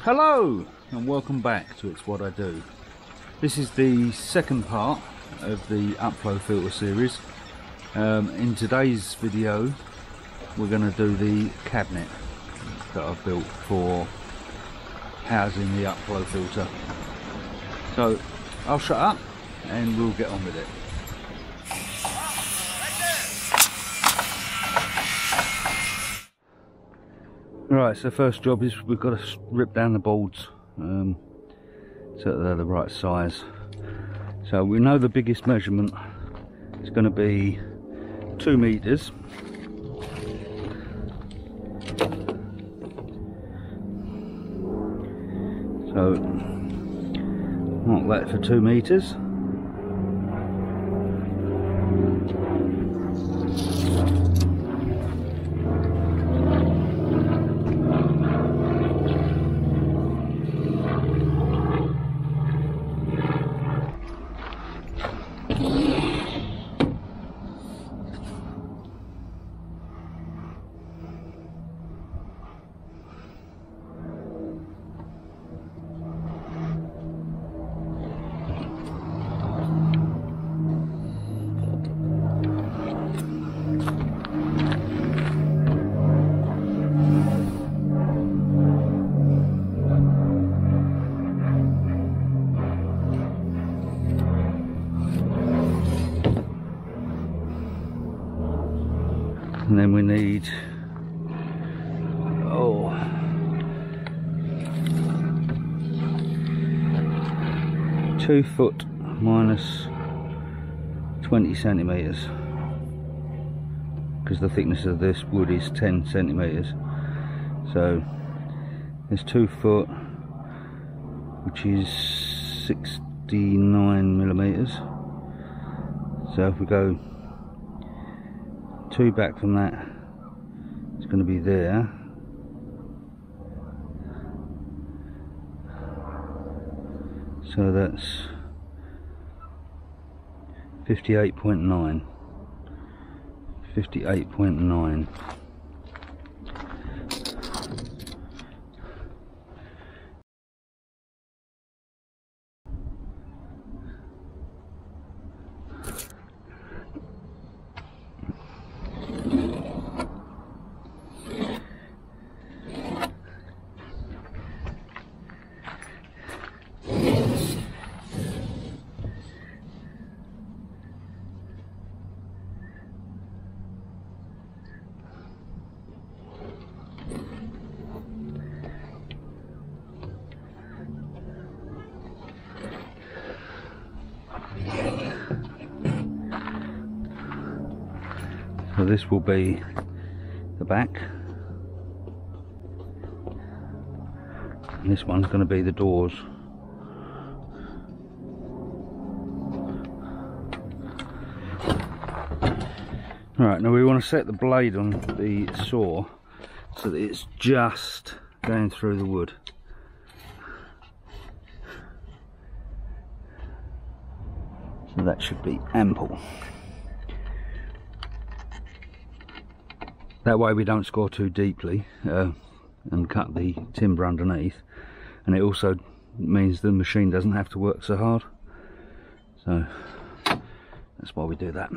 Hello and welcome back to It's What I Do. This is the second part of the upflow filter series. In today's video we're going to do the cabinet that I've built for housing the upflow filter. So I'll shut up and we'll get on with it. Right, so first job is we've got to rip down the boards so that they're the right size. So we know the biggest measurement is going to be 2 meters. So mark that for 2 meters. And then we need 2 foot minus 20 centimeters, because the thickness of this wood is 10 centimeters. So there's 2 foot, which is 69 millimeters. So if we go 2 back from that, it's going to be there. So that's 58.9. 58.9. So this will be the back, and this one's going to be the doors. Alright, now we want to set the blade on the saw so that it's just going through the wood. So that should be ample. That way we don't score too deeply and cut the timber underneath, and it also means the machine doesn't have to work so hard. So that's why we do that.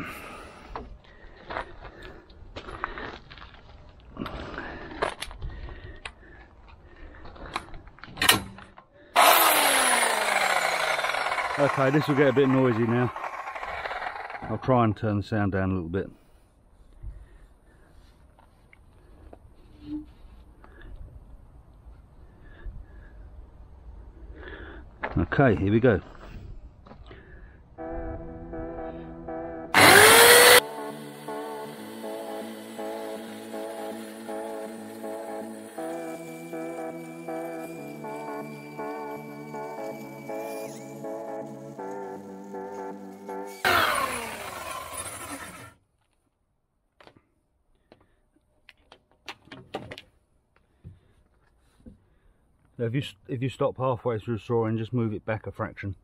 Okay, this will get a bit noisy now. I'll try and turn the sound down a little bit. Okay, here we go. So if you stop halfway through sawing, just move it back a fraction.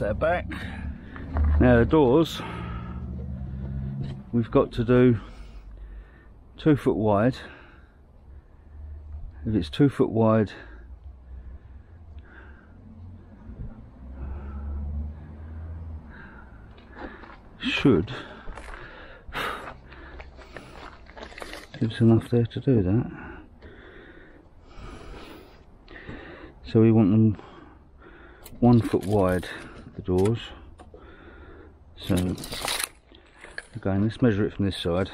that's our back. Now the doors, we've got to do 2 foot wide. If it's 2 foot wide, should give us enough there to do that. So we want them 1 foot wide, the doors. So again, let's measure it from this side.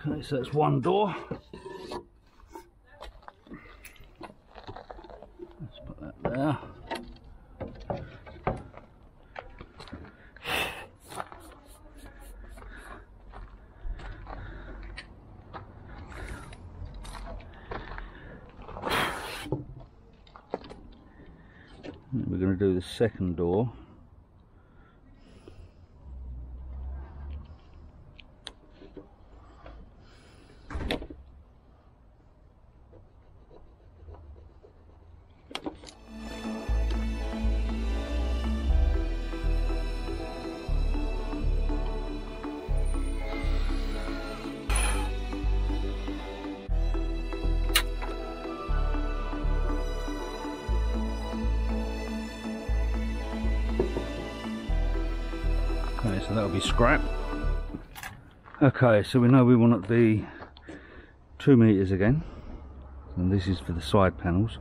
Okay, so that's one door. Let's put that there. And we're going to do the second door. Okay, so that'll be scrap. Okay, so we know we want it to be 2 meters again, and this is for the side panels.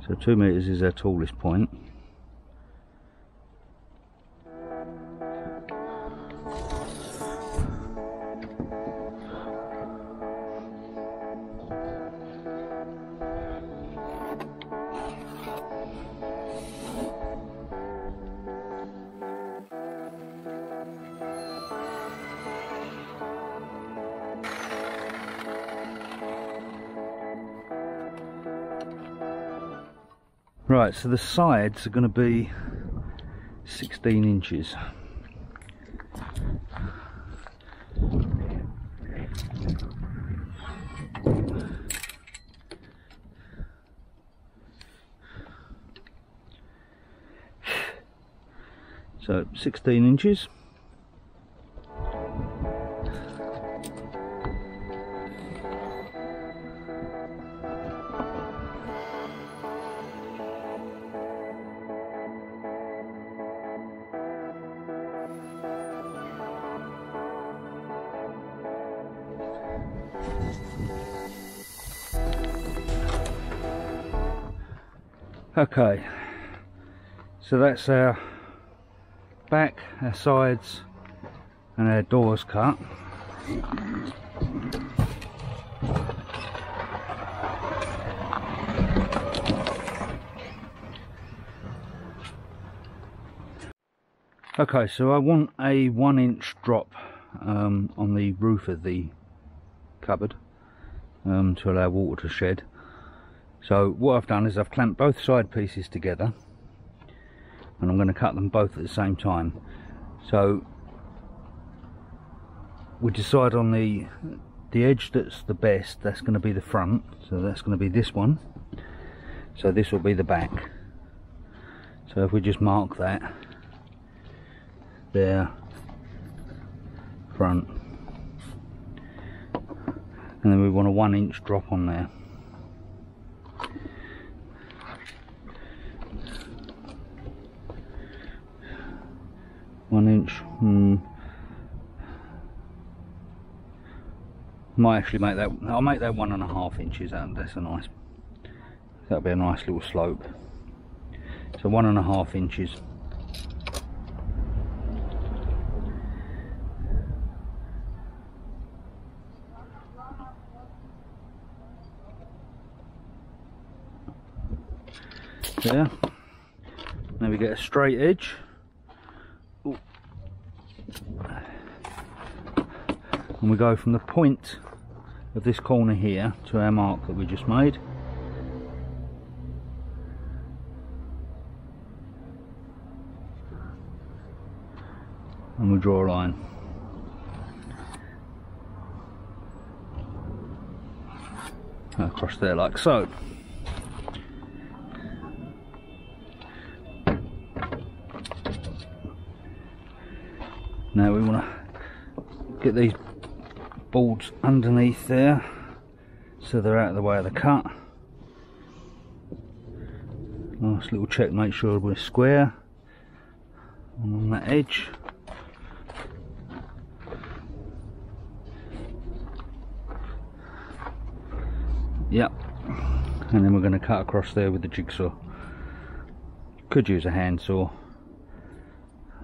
So 2 meters is our tallest point. Right, so the sides are going to be 16 inches. So 16 inches. Okay, so that's our back, our sides and our doors cut. Okay, so I want a 1 inch drop on the roof of the cupboard to allow water to shed. So what I've done is I've clamped both side pieces together, and I'm going to cut them both at the same time. So we decide on the edge that's the best, that's going to be the front, so that's going to be this one. So this will be the back. So if we just mark that there, front, and then we want a 1 inch drop on there. Might actually make that, I'll make that 1.5 inches. That's a nice, that'll be a nice little slope. So 1.5 inches. there. Then we get a straight edge. Ooh. And we go from the point of this corner here to our mark that we just made. And we draw a line. Across there like so. Now we want to get these boards underneath there so they're out of the way of the cut. Nice little check, make sure we're square on that edge. Yep, and then we're going to cut across there with the jigsaw. Could use a handsaw,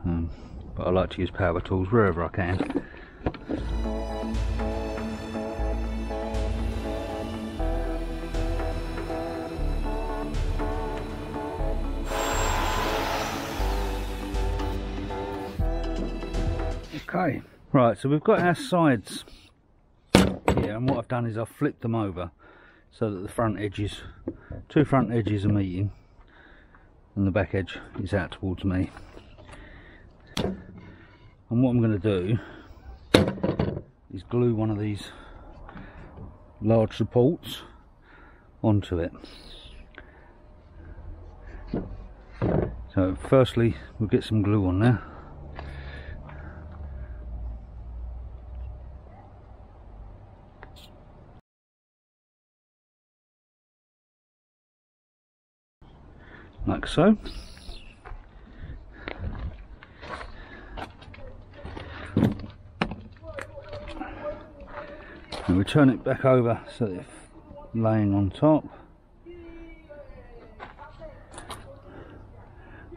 but I like to use power tools wherever I can. Okay, right, so we've got our sides here, and what I've done is I've flipped them over so that the front edges, two front edges are meeting and the back edge is out towards me. And what I'm going to do is glue one of these large supports onto it. So firstly we'll get some glue on there. Like so. And we turn it back over so that it's laying on top.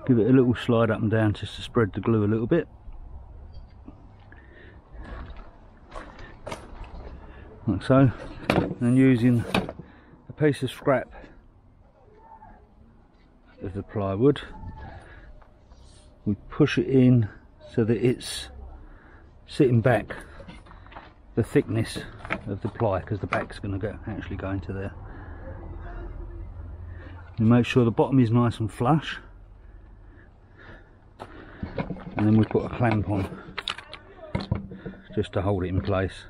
Give it a little slide up and down just to spread the glue a little bit. Like so. And using a piece of scrap of the plywood, we push it in so that it's sitting back the thickness of the ply, because the back's going to actually go into there. We make sure the bottom is nice and flush, and then we put a clamp on just to hold it in place.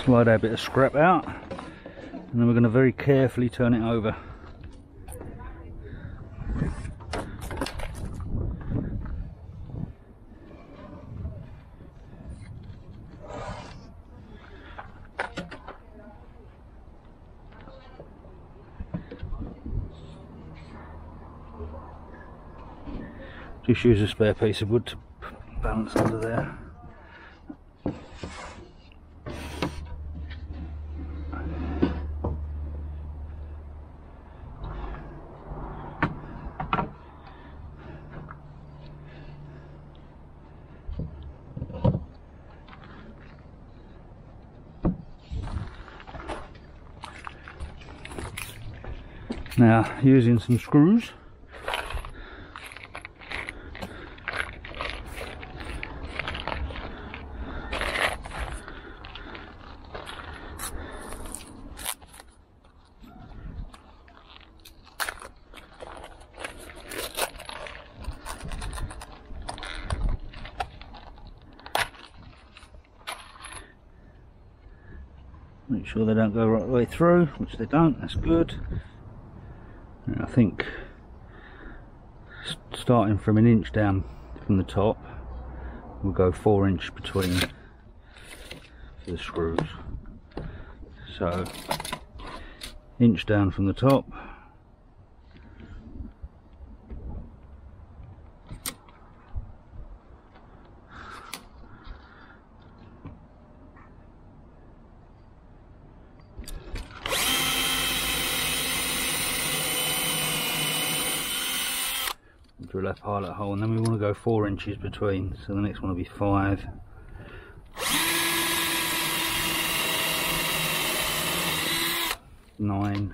Slide our bit of scrap out, and then we're going to very carefully turn it over. Just use a spare piece of wood to balance under there. Now, using some screws, make sure they don't go right the way through, which they don't, that's good. And I think starting from an inch down from the top, we'll go 4 inch between the screws. So inch down from the top, drill our pilot hole, and then we want to go 4 inches between, so the next one will be 5, 9,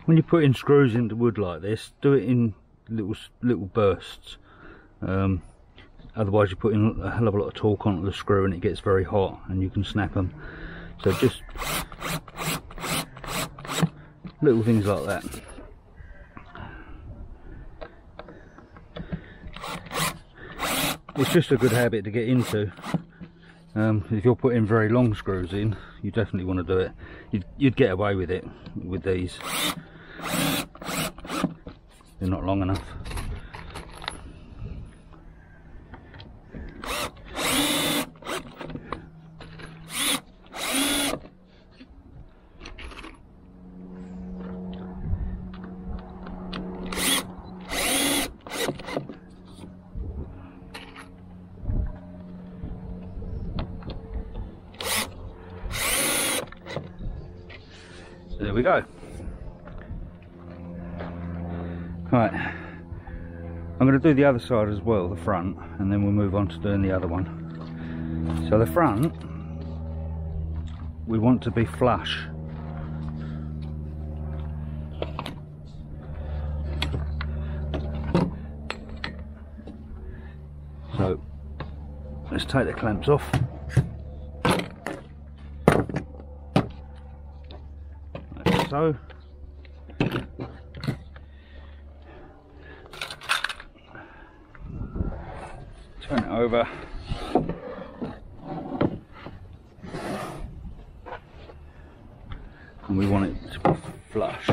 when you're putting screws into wood like this, do it in little bursts. Otherwise you're putting a hell of a lot of torque onto the screw and it gets very hot and you can snap them. So just little things like that. It's just a good habit to get into. If you're putting very long screws in, you definitely want to do it. You'd get away with it with these. They're not long enough. So there we go. Right, I'm going to do the other side as well, the front, and then we'll move on to doing the other one. So the front, we want to be flush. So let's take the clamps off. Like so. Turn it over. And we want it to be flush.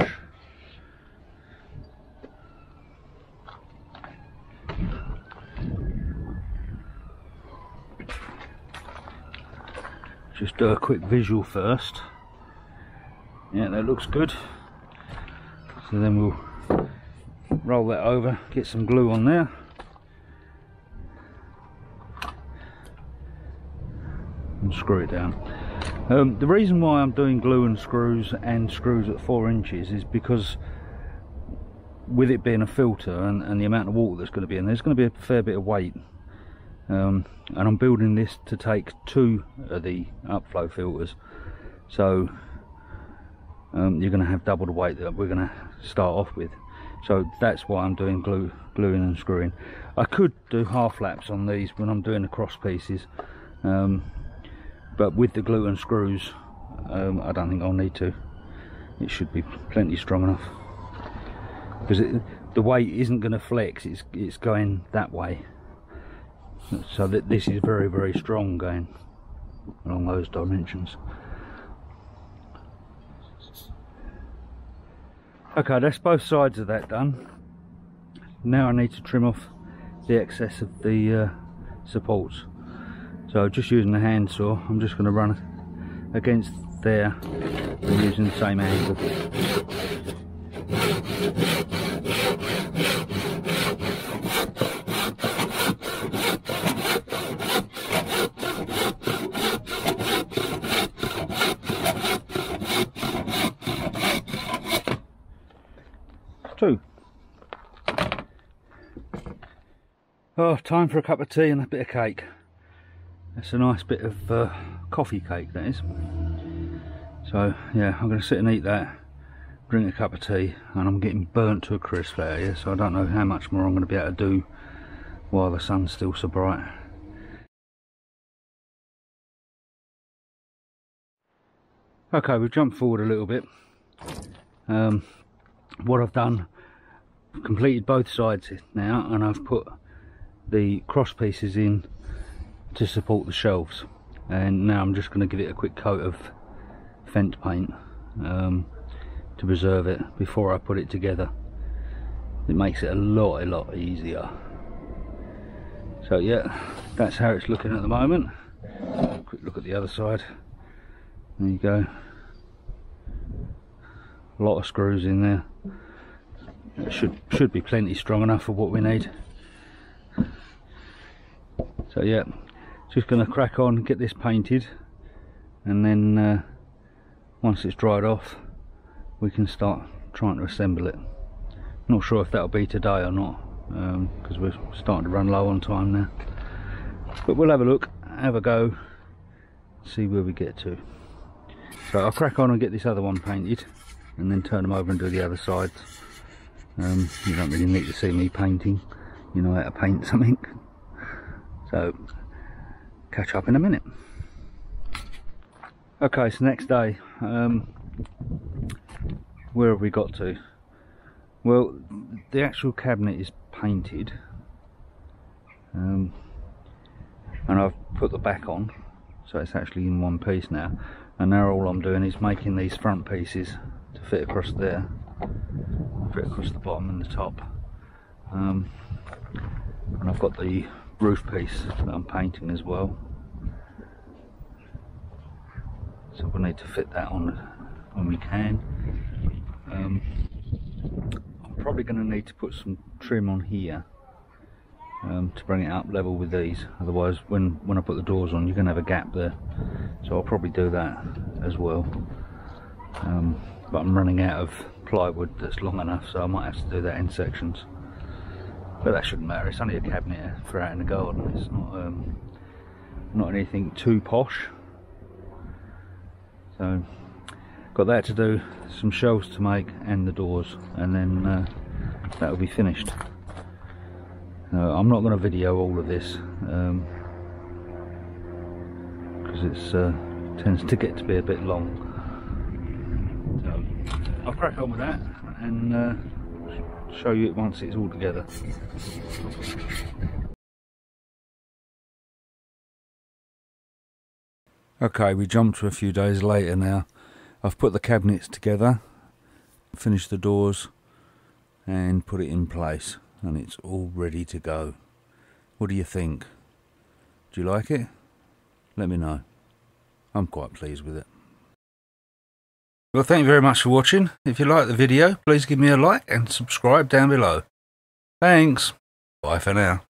Just do a quick visual first. Yeah, that looks good. So then we'll roll that over, get some glue on there. And screw it down. The reason why I'm doing glue and screws at 4 inches is because with it being a filter and the amount of water that's going to be in, there's going to be a fair bit of weight. And I'm building this to take 2 of the upflow filters, so you're going to have double the weight that we're going to start off with. So that's why I'm doing gluing and screwing. I could do half laps on these when I'm doing the cross pieces, but with the glue and screws I don't think I'll need to. It should be plenty strong enough, because the weight isn't going to flex, it's going that way, so that this is very, very strong going along those dimensions. Okay, that's both sides of that done. Now I need to trim off the excess of the supports. So just using the hand saw, I'm just going to run against there and using the same angle. Two. Oh, time for a cup of tea and a bit of cake. That's a nice bit of coffee cake, that is. So yeah, I'm going to sit and eat that, drink a cup of tea, and I'm getting burnt to a crisp out here, so I don't know how much more I'm going to be able to do while the sun's still so bright. Okay, we've jumped forward a little bit. What I've done, completed both sides now, and I've put the cross pieces in to support the shelves, and now I'm just going to give it a quick coat of fence paint to preserve it before I put it together. It makes it a lot easier. So yeah, that's how it's looking at the moment. Quick look at the other side. There you go. A lot of screws in there. It should be plenty strong enough for what we need. So yeah, just going to crack on, get this painted, and then once it's dried off we can start trying to assemble it. Not sure if that'll be today or not, because we're starting to run low on time now, but we'll have a look, have a go, see where we get to. So I'll crack on and get this other one painted, and then turn them over and do the other sides. You don't really need to see me painting, you know how to paint something. So catch up in a minute. Okay, so next day, where have we got to? Well, the actual cabinet is painted, and I've put the back on, so it's actually in one piece now. And now all I'm doing is making these front pieces to fit across there, fit across the bottom and the top. And I've got the roof piece that I'm painting as well, so we'll need to fit that on when we can. I'm probably going to need to put some trim on here to bring it up level with these, otherwise when I put the doors on you're going to have a gap there, so I'll probably do that as well. But I'm running out of plywood that's long enough, so I might have to do that in sections, but that shouldn't matter. It's only a cabinet for out in the garden. It's not anything too posh. So got that to do, some shelves to make and the doors, and then that'll be finished. I'm not going to video all of this because it tends to get to be a bit long. So I'll crack on with that and show you it once it's all together. Okay, we jumped to a few days later now. I've put the cabinets together, finished the doors and put it in place, and it's all ready to go. What do you think? Do you like it? Let me know. I'm quite pleased with it. Well, thank you very much for watching. If you like the video, please give me a like and subscribe down below. Thanks. Bye for now.